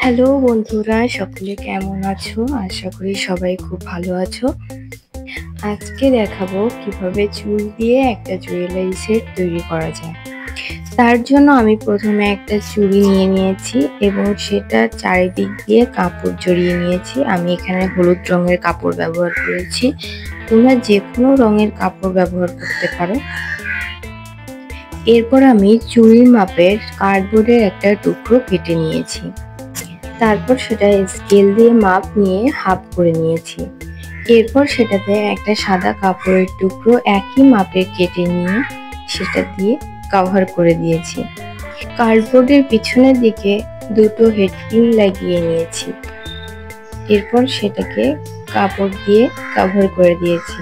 Hello বন্ধুরা, সকলে কেমন আছো? আশা করি সবাই খুব ভালো আছো। আজকে দেখাবো কিভাবে চুল দিয়ে একটা জুয়েলারি সেট তৈরি করা যায়। তার জন্য আমি প্রথমে একটা চুড়ি নিয়ে নিয়েছি এবং সেটার চারিদিক দিয়ে কাপড় জড়িয়ে নিয়েছি। আমি এখানে হলুদ রঙের কাপড় ব্যবহার করেছি। তোমরা যে কোনো রঙের কাপড় ব্যবহার করতে পারো। এরপর আমি চুড়ির মাপের কার্ডবোর্ডের একটা টুকরো কেটে নিয়েছি। তারপর সেটা স্কেল দিয়ে মাপ নিয়ে হাফ করে নিয়েছি। এরপর সেটাতে একটা সাদা কাপড়ের টুকরো একই মাপে কেটে নিয়ে সেটা দিয়ে কভার করে দিয়েছি। কার্ডবোর্ডের পিছনের দিকে দুটো হেডপিন লাগিয়ে নিয়েছি। এরপর সেটাকে কাপড় দিয়ে কভার করে দিয়েছি।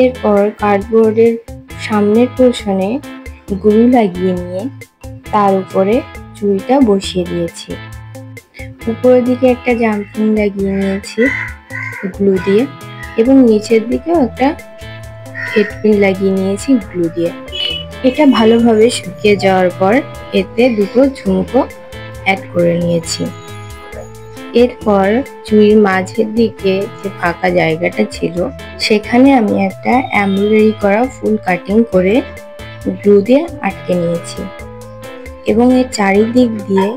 এরপর কার্ডবোর্ডের সামনের পোর্শনে গ্লু লাগিয়ে নিয়ে তার উপরে চুড়িটা বসিয়ে দিয়েছি। উপরের দিকে একটা জাম্পিং লাগিয়ে নিয়েছি গ্লু দিয়ে এবং নিচের দিকেও একটা হেডপিন লাগিয়ে নিয়েছি গ্লু দিয়ে। এটা ভালোভাবে শুকিয়ে যাওয়ার পর এতে দুটো ঝুমকো অ্যাড করে নিয়েছি। এরপর চুড়ির মাঝের দিকে যে ফাঁকা জায়গাটা ছিল সেখানে আমি একটা এমব্রয়ডারি করা ফুল কাটিং করে গ্লু দিয়ে আটকে নিয়েছি এবং এর চারিদিক দিয়ে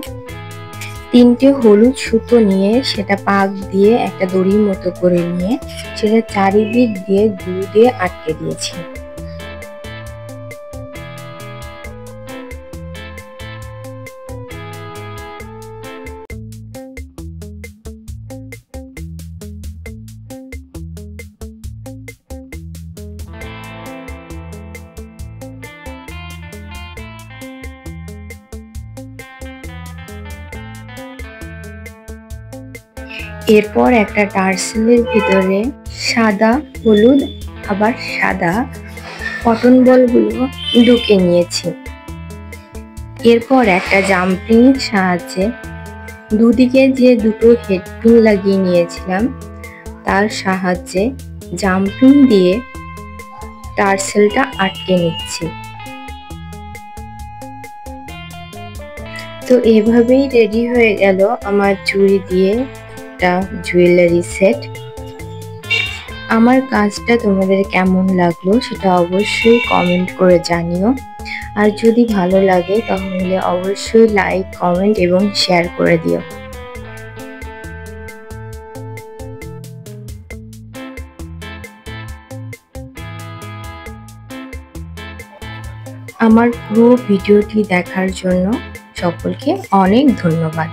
তিনটে হলুদ সুতো নিয়ে সেটা পাক দিয়ে একটা দড়ির মতো করে নিয়ে সেটা চারিদিক দিয়ে গ্লু দিয়ে আটকে দিয়েছি। এরপর একটা টার্সেলের ভিতরে সাদা হলুদ আবার সাদা কটন বলগুলো ঢুকে নিয়েছি। এরপর একটা জাম্পিং সাহায্যে দুদিকে যে দুটো হেডপিন লাগিয়ে নিয়েছিলাম তার সাহায্যে জাম্পিং দিয়ে টার্সেলটা আটকে নিচ্ছি। তো এভাবেই রেডি হয়ে গেল আমার চুড়ি দিয়ে একটা জুয়েলারি সেট। আমার কাজটা তোমাদের কেমন লাগলো সেটা অবশ্যই কমেন্ট করে জানিও। আর যদি ভালো লাগে তাহলে অবশ্যই লাইক, কমেন্ট এবং শেয়ার করে দিও। আমার পুরো ভিডিওটি দেখার জন্য সকলকে অনেক ধন্যবাদ।